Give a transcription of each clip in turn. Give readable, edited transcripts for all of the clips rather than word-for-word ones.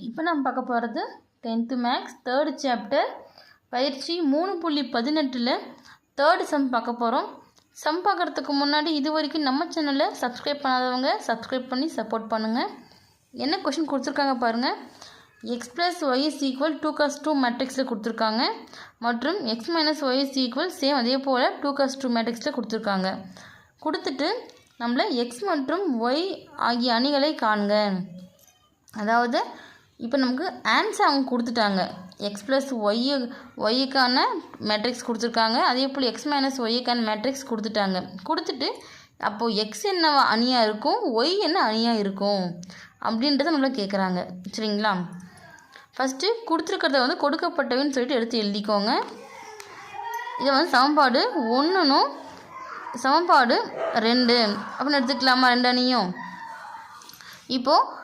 இப்போ நம்ம பார்க்க போகிறது 10th மேக்ஸ் 3rd சாப்டர் பயிற்சி 3.18 3rd சம் பார்க்க போகிறோம். சம் பார்க்குறதுக்கு முன்னாடி இது வரைக்கும் நம்ம சேனலை சப்ஸ்கிரைப் பண்ணாதவங்க சப்ஸ்கிரைப் பண்ணி சப்போர்ட் பண்ணுங்கள். என்ன கொஷின் கொடுத்துருக்காங்க பாருங்கள். X plus y is equal 2cos2 மேட்ரிக்ஸில் கொடுத்துருக்காங்க மற்றும் x minus y is equal same அதே போல் 2cos2 மேட்ரிக்ஸில் கொடுத்துருக்காங்க. கொடுத்துட்டு நம்மளை எக்ஸ் மற்றும் ஒய் ஆகிய அணிகளை காண்க. அதாவது இப்போ நமக்கு ஆன்சர் அவங்க கொடுத்துட்டாங்க. எக்ஸ் ப்ளஸ் ஒய்யுக்கான மேட்ரிக்ஸ் கொடுத்துருக்காங்க, அதே போல் எக்ஸ் மைனஸ் ஒய்யுக்கான மேட்ரிக்ஸ் கொடுத்துட்டாங்க. கொடுத்துட்டு அப்போது எக்ஸ் என்ன அணியாக இருக்கும், ஒய் என்ன அணியாக இருக்கும் அப்படின்றத நம்மளை கேட்குறாங்க. சரிங்களா? ஃபஸ்ட்டு கொடுத்துருக்கிறத வந்து கொடுக்கப்பட்டவைன்னு சொல்லிட்டு எடுத்து எழுதிக்கோங்க. இதை வந்து சமன்பாடு 1னும் சமன்பாடு 2 அப்படின்னு எடுத்துக்கலாமா? 2 அணியும். இப்போது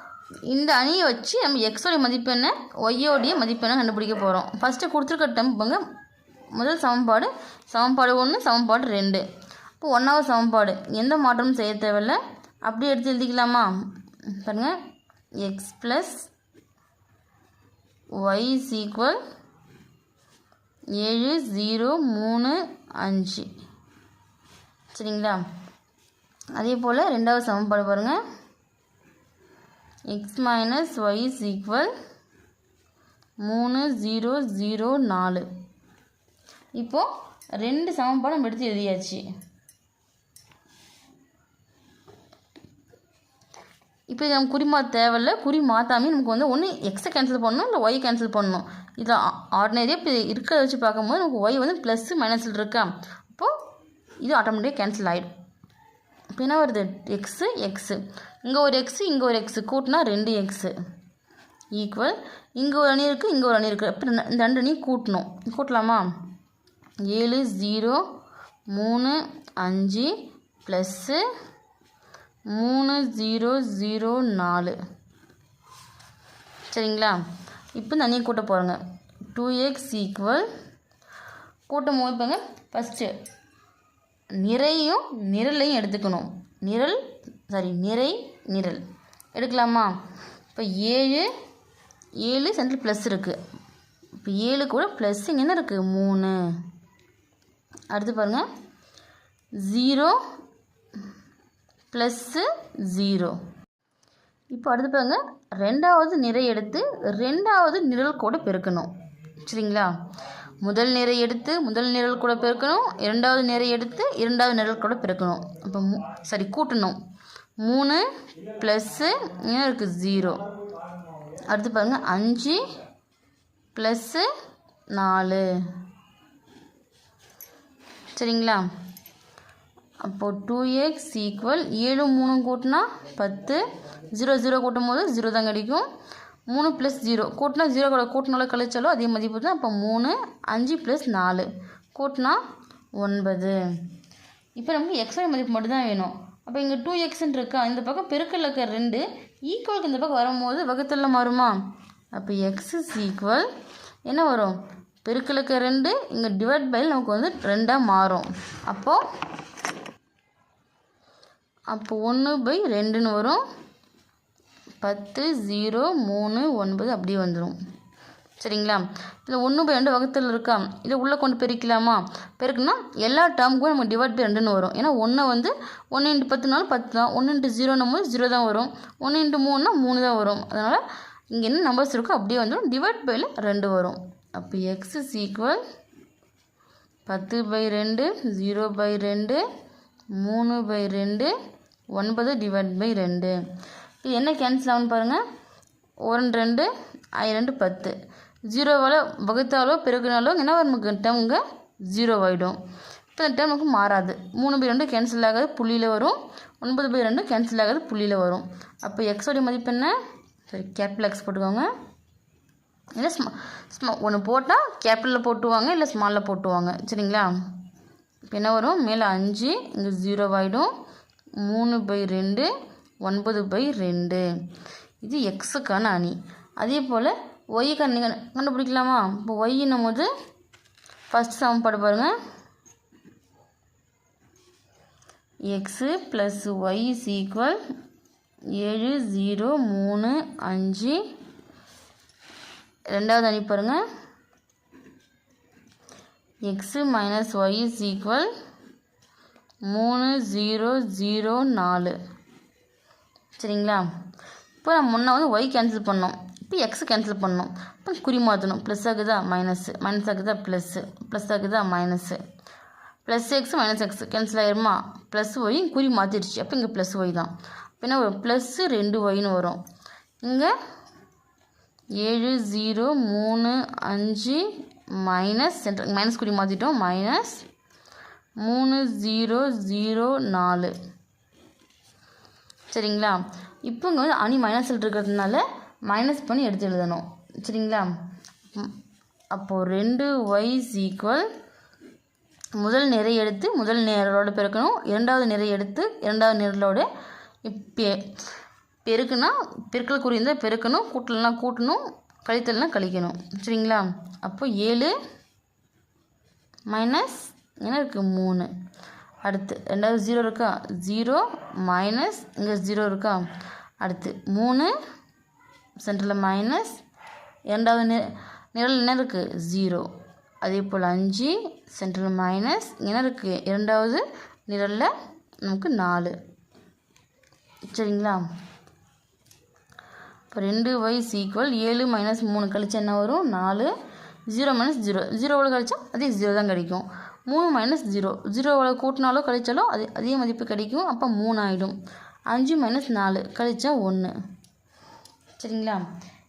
இந்த அணியை வச்சு நம்ம எக்ஸோடைய மதிப்பெண்ணை ஒய்யோடைய மதிப்பெண்ணை கண்டுபிடிக்க போகிறோம். ஃபஸ்ட்டு கொடுத்துருக்க டம்பாங்க முதல் சமன்பாடு 1 சமன்பாடு 2. இப்போ 1வது சமன்பாடு எந்த மாற்றமும் செய்ய தேவையில்லை, அப்படியே எடுத்து எழுதிக்கலாமா? பாருங்கள், x plus y is equal 7 0 3 5. சரிங்களா? அதே போல் 2வது சமன்பாடு பாருங்கள், x minus y is equal 3 0 0 4. இப்போது 2 சமன்பாடு நம்ம எடுத்து எழுதியாச்சு. இப்போ இது நமக்கு குறி மாற்ற தேவையில்லை. குறி மாற்றாமே நமக்கு வந்து ஒன்று எக்ஸை கேன்சல் பண்ணணும், இல்லை ஒய் கேன்சல் பண்ணணும். இதை ஆர்டினரியாக இப்போ இருக்கிறத வச்சு பார்க்கும்போது நமக்கு ஒய் வந்து ப்ளஸ்ஸு மைனஸில் இருக்கா, அப்போது இது ஆட்டோமேட்டிக்காக கேன்சல் ஆகிடும். இப்போ என்ன வருது? எக்ஸு இங்கே ஒரு எக்ஸு இங்கே ஒரு எக்ஸு கூட்டினா 2 எக்ஸு ஈக்குவல் இங்கே ஒரு அணி இருக்குது இங்கே ஒரு அணி இருக்குது. அப்போ இந்த 2 அணியும் கூட்டலாமா? 7 0 3 5 ப்ளஸ்ஸு 3 0 0 4. சரிங்களா? இப்போ இந்த அணியை கூட்ட போகிறோங்க. 2x ஈக்குவல் கூட்டும் போது பாருங்க, ஃபஸ்ட்டு நிறையும் நிரலையும் எடுத்துக்கணும். நிரல் எடுக்கலாமா? இப்போ 7 சென்டர் ப்ளஸ் இருக்குது. இப்போ 7 கூட ப்ளஸ் இங்கே என்ன இருக்குது? 3. அடுத்து பாருங்கள், 0 ப்ளஸ்ஸு 0. இப்போ அடுத்து பாருங்கள், 2வது நிரை எடுத்து 2வது நிரல் கூட பெருக்கணும். சரிங்களா? முதல் நிரை எடுத்து முதல் நிரல் கூட பெருக்கணும், 2வது நிரை எடுத்து 2வது நிரல் கூட பெருக்கணும். அப்போ கூட்டணும். 3 ப்ளஸ்ஸு என்ன இருக்குது? 0. அடுத்து பாருங்கள், 5 ப்ளஸ்ஸு 4. சரிங்களா? அப்போது 2x ஈக்குவல் 7 3 கூட்டினா 10, 0 0 கூட்டும் போது 0 தான் கிடைக்கும். 3 ப்ளஸ் 0 கூட்டினா 0 கூட கூட்டினாலும் கழிச்சாலும் அதே மதிப்பு தான். அப்போ 3 5 ப்ளஸ் 4 கூட்டினா 9. இப்போ நமக்கு எக்ஸோட மதிப்பு மட்டும்தான் வேணும். அப்போ இங்கே 2xன்னு இருக்கா, இந்த பக்கம் பெருக்கல் இருக்க 2 ஈக்குவலுக்கு இந்த பக்கம் வரும்போது வகுத்தலில் மாறுமா? அப்போ எக்ஸ் இஸ் ஈக்குவல் என்ன வரும்? பெருக்கல் இருக்க 2 இங்கே டிவைட் பை நமக்கு வந்து 2ஆக மாறும். அப்போ 1/2ன்னு வரும். 10 0 3 9 அப்படியே வந்துடும். சரிங்களா? இதில் 1/2 வகுத்தல் இருக்கா, இதை உள்ளே கொண்டு பெருக்கலாமா? பெருக்குனா எல்லா டேர்முக்கும் நமக்கு டிவைட் பை 2ன்னு வரும். ஏன்னா 1 வந்து 1 × 10 10 தான், 1 × 0 0 தான் வரும், 1 × 3 3 தான் வரும். அதனால் இங்கே என்ன நம்பர்ஸ் இருக்கோ அப்படியே வந்துடும், டிவைட் பையில் 2 வரும். அப்போ x is equal 10/2 0/2 3/2 9 divide by 2. இது என்ன கேன்சல் ஆகுன்னு பாருங்கள். 1 2 2 10. 0வால் வகுத்தாலோ பெருக்கினாலோ என்ன நமக்கு டேர்முங்க 0 ஆகிடும். இப்போ இந்த டேர்ம் நமக்கு மாறாது. 3/2 கேன்சல் ஆகாது, புள்ளியில் வரும். 9/2 கேன்சல் ஆகாது, புள்ளியில் வரும். அப்போ எக்ஸோடைய மதிப்பு என்ன? கேபிட்டல் எக்ஸ் போட்டுக்கோங்க. இல்லை ஒன்று போட்டால் கேபிட்டலில் போட்டுவாங்க, இல்லை ஸ்மாலில் போட்டுவாங்க. சரிங்களா? இப்போ என்ன வரும்? மேலே 5 இங்கே 0 ஆகிடும். 3/2 9/2. இது எக்ஸுக்கான அணி. அதே போல் ஒய்யுக்கான அணி கண்டுபிடிக்கலாமா? இப்போ ஒய்ன்னும் போது ஃபஸ்ட் சமன்பாடு பாருங்கள், x plus y is equal 7 0 3 5 ரெண்டாவது அணி பாருங்கள், x minus y is equal 3 0 0 4. சரிங்களா? இப்போ நம்ம முன்னே வந்து ஒய் கேன்சல் பண்ணோம், இப்போ எக்ஸு கேன்சல் பண்ணோம். இப்போ குறி மாற்றணும். ப்ளஸ் ஆகுதா மைனஸு, மைனஸ் ஆகுதா ப்ளஸ்ஸு, ப்ளஸ் ஆகுதா minus, plus x minus x cancel ஆகிருமா? ப்ளஸ் ஒய் குறி மாற்றிடுச்சு. அப்போ இங்கே ப்ளஸ் ஒய் தான். இப்போ என்ன வரும்? ப்ளஸ்ஸு 2 ஒய்னு வரும். இங்கே 7 0 3 5 மைனஸ் சென்டர் மைனஸ் குறி மாற்றிட்டோம், மைனஸ் 3 0 0 4. சரிங்களா? இப்போ இங்கே வந்து அணி மைனஸில் இருக்கிறதுனால மைனஸ் பண்ணி எடுத்து எழுதணும். சரிங்களா? அப்போது 2y ஈக்குவல் முதல் நிறை எடுத்து முதல் நிரலோடு பெருக்கணும், இரண்டாவது நிறை எடுத்து இரண்டாவது நிரலோடு பெருக்குனா பெருக்கல் குறி இருந்தால் பெருக்கணும், கூட்டல்னா கூட்டணும், கழித்தல்னா கழிக்கணும். சரிங்களா? அப்போ 7 மைனஸ் என்ன இருக்குது 3. அடுத்து ரெண்டாவது 0 இருக்கா, 0 மைனஸ் இங்கே 0 இருக்கா. அடுத்து 3 சென்டரில் மைனஸ், இரண்டாவது நிரல் என்ன இருக்குது 0. அதே போல் 5 சென்டரில் மைனஸ், என்ன இருக்குது இரண்டாவது நிரலில் நமக்கு 4. சரிங்களா? இப்போ 2y ஈக்குவல் 7 மைனஸ் 3 கழிச்சா என்ன வரும் 4. 0 மைனஸ் 0 0வோட கழிச்சா அதே 0 தான் கிடைக்கும். 3 மைனஸ் 0 0வோட கூட்டினாலோ கழிச்சாலோ அதே மதிப்பு கிடைக்கும். அப்போ 3 ஆகிடும். 5 மைனஸ் 4 கழிச்சா 1. சரிங்களா?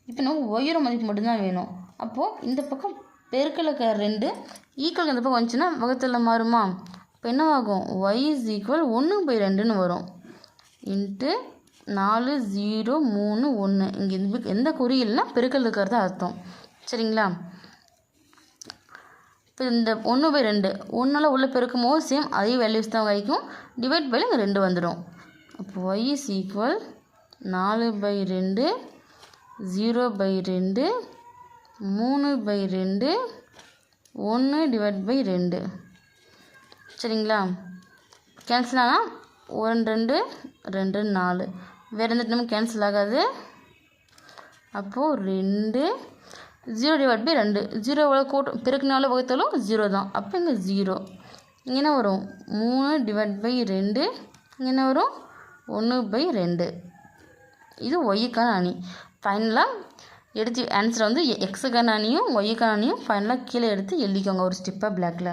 இப்போ நமக்கு ஒய்யோட மதிப்பு மட்டும்தான் வேணும். அப்போது இந்த பக்கம் பெருக்கல் 2 ஈக்குவல் இந்த பக்கம் வந்துச்சுன்னா வகுத்தில் மாறுமா? இப்போ என்னவாகும்? ஒய் இஸ் ஈக்குவல் 1/2ன்னு வரும். இன்ட்டு 4 0 3 1. இங்கே எந்த குறி இல்லைன்னா பெருக்கல் இருக்கிறது அர்த்தம். சரிங்களா? இப்போ இந்த 1/2 1நால் உள்ள பெருக்கும் போது சேம் அதே வேல்யூஸ் தான் கிடைக்கும். டிவைட் பை இங்கே 2 வந்துடும். அப்போ y is equal 4/2 0/2 3/2 1 divide by 2. சரிங்களா? கேன்சல் ஆனால் 1 2 2 4 வேறு எந்த டைமும் கேன்சல் ஆகாது. அப்போது 2 0 டிவைட் பை 2 0 கூட்டம் பெருக்கினாலும் வகுத்தாலும் 0 தான். அப்போ இங்கே 0. இங்கே என்ன வரும் 3 டிவைட் பை 2. இங்கே என்ன வரும் 1/2. இது ஒய்க்கான அணி. ஃபைனலாக எடுத்து ஆன்சரை வந்து எக்ஸுக்கான அணியும் ஒய்க்கான அணியும் ஃபைனலாக கீழே எடுத்து எழுதிக்கோங்க ஒரு ஸ்டெப்பாக பிளாக்கில்.